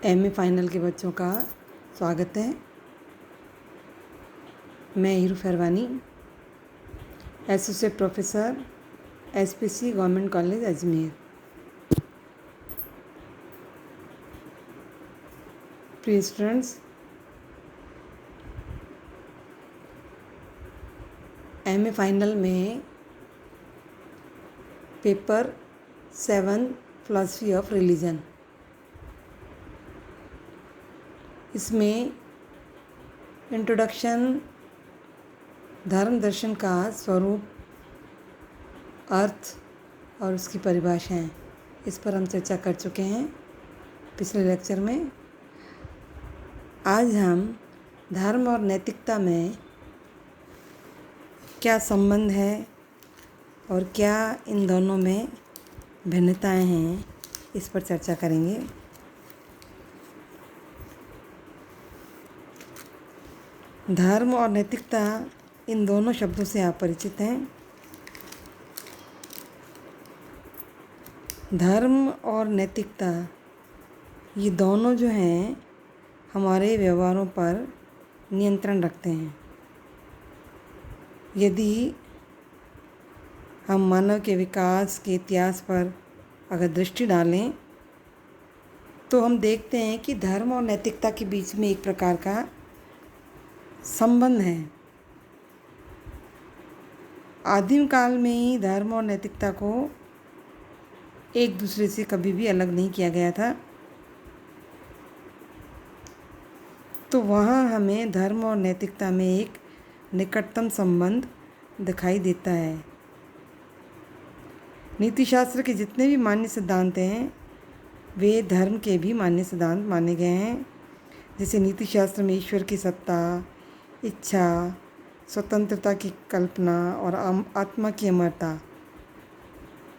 MA final के बच्चों का स्वागत है। मैं Hiru Farwani, associate professor SPC government college Ajmer. प्रिय स्टूडेंट्स, एमए फाइनल में पेपर 7 फिलॉसफी ऑफ रिलीजन, इसमें इंट्रोडक्शन, धर्म दर्शन का स्वरूप, अर्थ और उसकी परिभाषाएं, इस पर हम चर्चा कर चुके हैं पिछले लेक्चर में। आज हम धर्म और नैतिकता में क्या संबंध है और क्या इन दोनों में भिन्नताएं हैं, इस पर चर्चा करेंगे। धर्म और नैतिकता, इन दोनों शब्दों से आप परिचित हैं। धर्म और नैतिकता, ये दोनों जो हैं हमारे व्यवहारों पर नियंत्रण रखते हैं। यदि हम मानव के विकास के इतिहास पर अगर दृष्टि डालें तो हम देखते हैं कि धर्म और नैतिकता के बीच में एक प्रकार का संबंध है। आदिम काल में ही धर्म और नैतिकता को एक दूसरे से कभी भी अलग नहीं किया गया था। तो वहाँ हमें धर्म और नैतिकता में एक निकटतम संबंध दिखाई देता है। नीतिशास्त्र के जितने भी मान्य सिद्धांत हैं वे धर्म के भी मान्य सिद्धांत माने गए हैं। जैसे नीतिशास्त्र में ईश्वर की सत्ता, इच्छा, स्वतंत्रता की कल्पना और आत्मा की अमरता,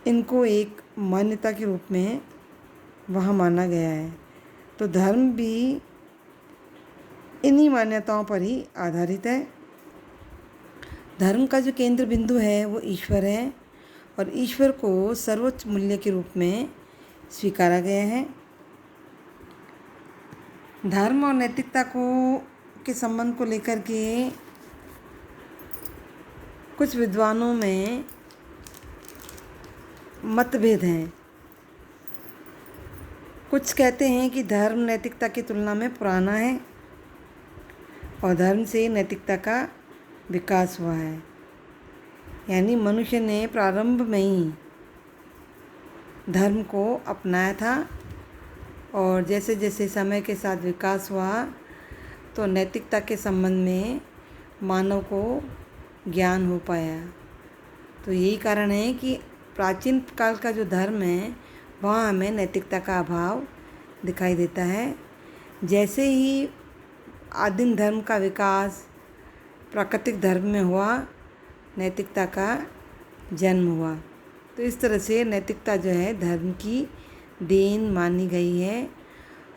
इनको एक मान्यता के रूप में वहाँ माना गया है। तो धर्म भी इन्हीं मान्यताओं पर ही आधारित है। धर्म का जो केंद्र बिंदु है वो ईश्वर है और ईश्वर को सर्वोच्च मूल्य के रूप में स्वीकारा गया है। धर्म और नैतिकता के संबंध को लेकर के कुछ विद्वानों में मतभेद हैं। कुछ कहते हैं कि धर्म नैतिकता की तुलना में पुराना है और धर्म से नैतिकता का विकास हुआ है। यानी मनुष्य ने प्रारंभ में ही धर्म को अपनाया था और जैसे जैसे समय के साथ विकास हुआ तो नैतिकता के संबंध में मानव को ज्ञान हो पाया। तो यही कारण है कि प्राचीन काल का जो धर्म है वहाँ हमें नैतिकता का अभाव दिखाई देता है। जैसे ही आदिम धर्म का विकास प्राकृतिक धर्म में हुआ, नैतिकता का जन्म हुआ। तो इस तरह से नैतिकता जो है धर्म की देन मानी गई है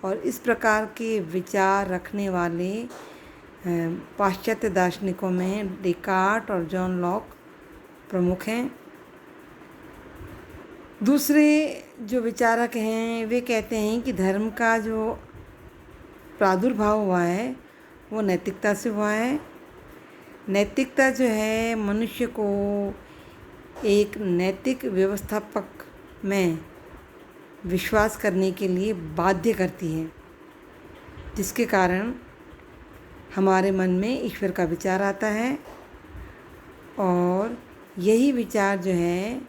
और इस प्रकार के विचार रखने वाले पाश्चात्य दार्शनिकों में डेकार्ट और जॉन लॉक प्रमुख हैं। दूसरे जो विचारक हैं वे कहते हैं कि धर्म का जो प्रादुर्भाव हुआ है वो नैतिकता से हुआ है। नैतिकता जो है मनुष्य को एक नैतिक व्यवस्थापक में विश्वास करने के लिए बाध्य करती है, जिसके कारण हमारे मन में ईश्वर का विचार आता है और यही विचार जो है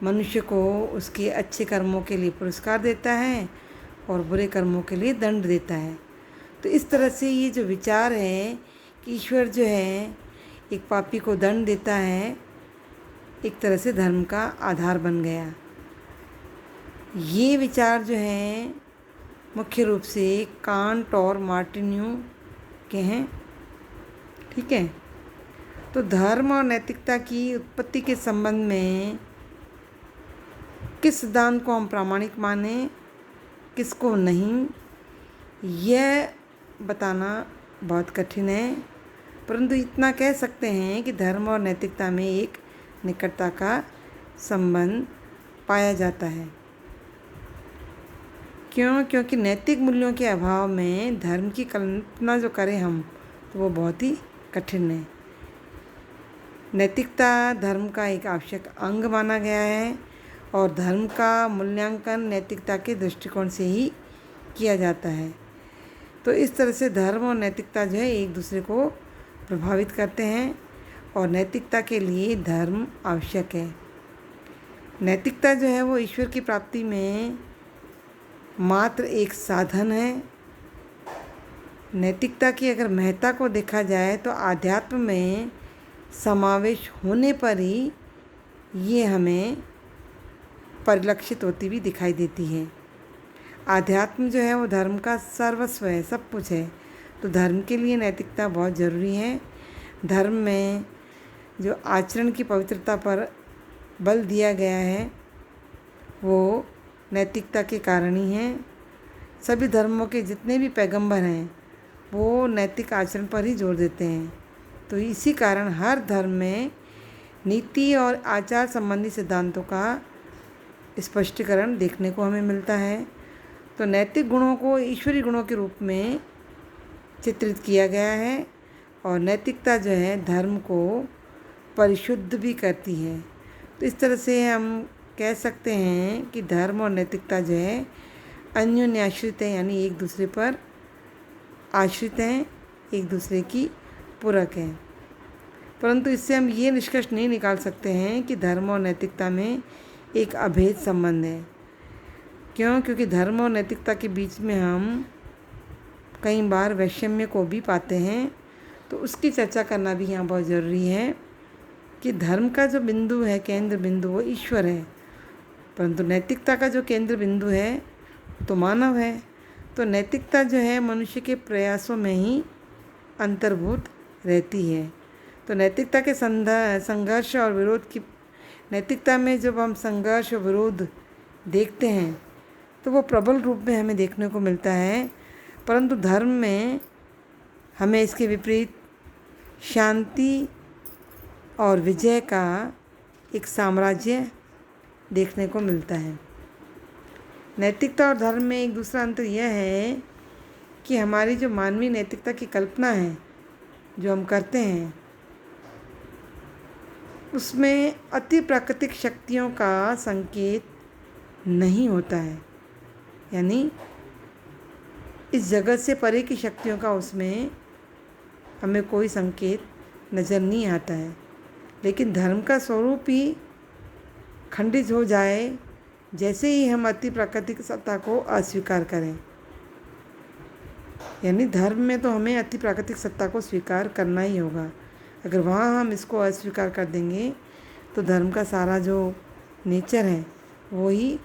मनुष्य को उसके अच्छे कर्मों के लिए पुरस्कार देता है और बुरे कर्मों के लिए दंड देता है। तो इस तरह से ये जो विचार है कि ईश्वर जो है एक पापी को दंड देता है, एक तरह से धर्म का आधार बन गया। ये विचार जो हैं मुख्य रूप से कांट और मार्टिन्यू के हैं। ठीक है। तो धर्म और नैतिकता की उत्पत्ति के संबंध में किस सिद्धांत को हम प्रामाणिक माने, किसको नहीं, यह बताना बहुत कठिन है। परंतु इतना कह सकते हैं कि धर्म और नैतिकता में एक निकटता का संबंध पाया जाता है। क्यों? क्योंकि नैतिक मूल्यों के अभाव में धर्म की कल्पना जो करें हम, तो वो बहुत ही कठिन है। नैतिकता धर्म का एक आवश्यक अंग माना गया है और धर्म का मूल्यांकन नैतिकता के दृष्टिकोण से ही किया जाता है। तो इस तरह से धर्म और नैतिकता जो है एक दूसरे को प्रभावित करते हैं और नैतिकता के लिए धर्म आवश्यक है। नैतिकता जो है वो ईश्वर की प्राप्ति में मात्र एक साधन है। नैतिकता की अगर महत्ता को देखा जाए तो आध्यात्म में समावेश होने पर ही ये हमें परिलक्षित होती भी दिखाई देती है। आध्यात्म जो है वो धर्म का सर्वस्व है, सब कुछ है। तो धर्म के लिए नैतिकता बहुत ज़रूरी है। धर्म में जो आचरण की पवित्रता पर बल दिया गया है वो नैतिकता के कारण ही है। सभी धर्मों के जितने भी पैगंबर हैं वो नैतिक आचरण पर ही जोर देते हैं। तो इसी कारण हर धर्म में नीति और आचार संबंधी सिद्धांतों का स्पष्टीकरण देखने को हमें मिलता है। तो नैतिक गुणों को ईश्वरीय गुणों के रूप में चित्रित किया गया है और नैतिकता जो है धर्म को परिशुद्ध भी करती है। तो इस तरह से हम कह सकते हैं कि धर्म और नैतिकता जो है अन्योन्याश्रित है, यानी एक दूसरे पर आश्रित हैं, एक दूसरे की पूरक हैं। परंतु इससे हम ये निष्कर्ष नहीं निकाल सकते हैं कि धर्म और नैतिकता में एक अभेद संबंध है। क्यों? क्योंकि धर्म और नैतिकता के बीच में हम कई बार वैषम्य को भी पाते हैं। तो उसकी चर्चा करना भी यहाँ बहुत ज़रूरी है कि धर्म का जो बिंदु है, केंद्र बिंदु, वो ईश्वर है, परंतु नैतिकता का जो केंद्र बिंदु है तो मानव है। तो नैतिकता जो है मनुष्य के प्रयासों में ही अंतर्भूत रहती है। तो नैतिकता के संघर्ष और विरोध की, नैतिकता में जब हम संघर्ष और विरोध देखते हैं तो वो प्रबल रूप में हमें देखने को मिलता है, परंतु धर्म में हमें इसके विपरीत शांति और विजय का एक साम्राज्य देखने को मिलता है। नैतिकता और धर्म में एक दूसरा अंतर यह है कि हमारी जो मानवीय नैतिकता की कल्पना है जो हम करते हैं उसमें अति प्राकृतिक शक्तियों का संकेत नहीं होता है, यानी इस जगत से परे की शक्तियों का उसमें हमें कोई संकेत नज़र नहीं आता है। लेकिन धर्म का स्वरूप ही खंडित हो जाए जैसे ही हम अति प्राकृतिक सत्ता को अस्वीकार करें। यानी धर्म में तो हमें अति प्राकृतिक सत्ता को स्वीकार करना ही होगा। अगर वहाँ हम इसको अस्वीकार कर देंगे तो धर्म का सारा जो नेचर है वो ही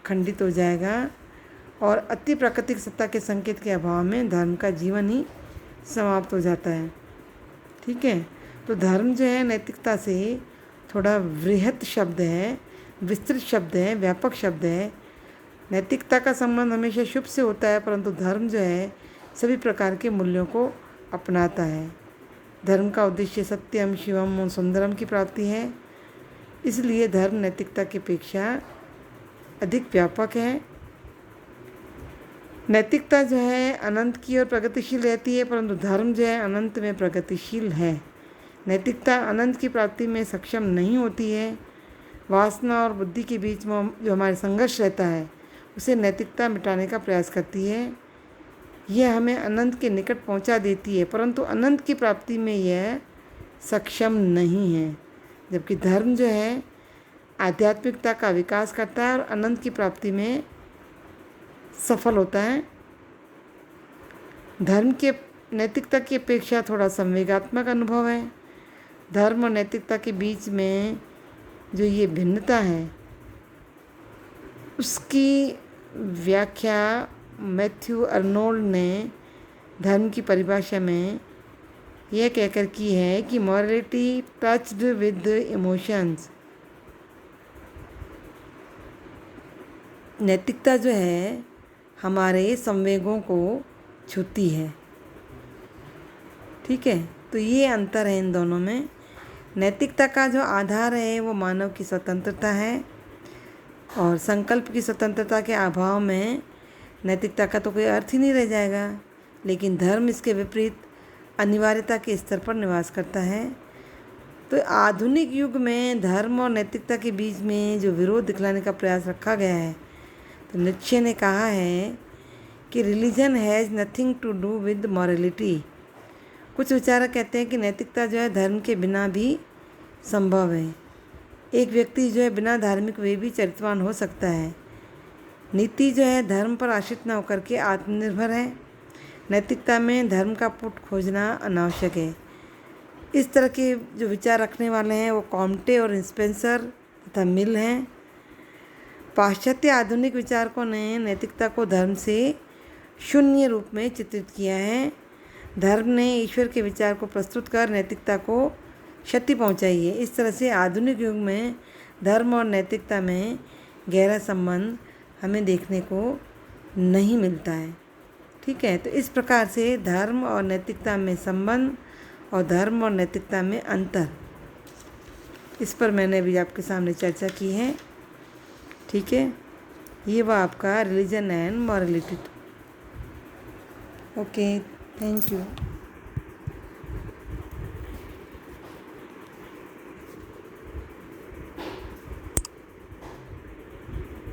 खंडित हो जाएगा और अति प्राकृतिक सत्ता के संकेत के अभाव में धर्म का जीवन ही समाप्त हो जाता है। ठीक है, तो धर्म जो है नैतिकता से थोड़ा वृहत शब्द है, विस्तृत शब्द है, व्यापक शब्द है। नैतिकता का संबंध हमेशा शुभ से होता है, परंतु धर्म जो है सभी प्रकार के मूल्यों को अपनाता है। धर्म का उद्देश्य सत्यम, शिवम और सुंदरम की प्राप्ति है। इसलिए धर्म नैतिकता की अपेक्षा अधिक व्यापक है। नैतिकता जो है अनंत की ओर प्रगतिशील रहती है, परंतु धर्म जो है अनंत में प्रगतिशील है। नैतिकता अनंत की प्राप्ति में सक्षम नहीं होती है। वासना और बुद्धि के बीच में जो हमारे संघर्ष रहता है उसे नैतिकता मिटाने का प्रयास करती है। यह हमें अनंत के निकट पहुंचा देती है, परंतु अनंत की प्राप्ति में यह सक्षम नहीं है। जबकि धर्म जो है आध्यात्मिकता का विकास करता है और अनंत की प्राप्ति में सफल होता है। धर्म के नैतिकता की अपेक्षा थोड़ा संवेगात्मक अनुभव है। धर्म और नैतिकता के बीच में जो ये भिन्नता है उसकी व्याख्या मैथ्यू अर्नोल्ड ने धर्म की परिभाषा में यह कहकर की है कि मॉरलिटी टच्ड विद इमोशंस। नैतिकता जो है हमारे संवेगों को छूती है। ठीक है, तो ये अंतर है इन दोनों में। नैतिकता का जो आधार है वो मानव की स्वतंत्रता है और संकल्प की स्वतंत्रता के अभाव में नैतिकता का तो कोई अर्थ ही नहीं रह जाएगा। लेकिन धर्म इसके विपरीत अनिवार्यता के स्तर पर निवास करता है। तो आधुनिक युग में धर्म और नैतिकता के बीच में जो विरोध दिखलाने का प्रयास रखा गया है, तो नीत्शे ने कहा है कि religion has nothing to do with morality. कुछ विचारक कहते हैं कि नैतिकता जो है धर्म के बिना भी संभव है। एक व्यक्ति जो है बिना धार्मिक वे भी चरित्रवान हो सकता है। नीति जो है धर्म पर आश्रित न होकर के आत्मनिर्भर है। नैतिकता में धर्म का पुट खोजना अनावश्यक है। इस तरह के जो विचार रखने वाले हैं वो कॉम्टे और स्पेंसर तथा मिल हैं। पाश्चात्य आधुनिक विचारकों ने नैतिकता को धर्म से शून्य रूप में चित्रित किया है। धर्म ने ईश्वर के विचार को प्रस्तुत कर नैतिकता को क्षति पहुंचाई है। इस तरह से आधुनिक युग में धर्म और नैतिकता में गहरा संबंध हमें देखने को नहीं मिलता है। ठीक है, तो इस प्रकार से धर्म और नैतिकता में संबंध और धर्म और नैतिकता में अंतर, इस पर मैंने अभी आपके सामने चर्चा की है। ठीक है, ये वह आपका religion and morality. Okay, thank you.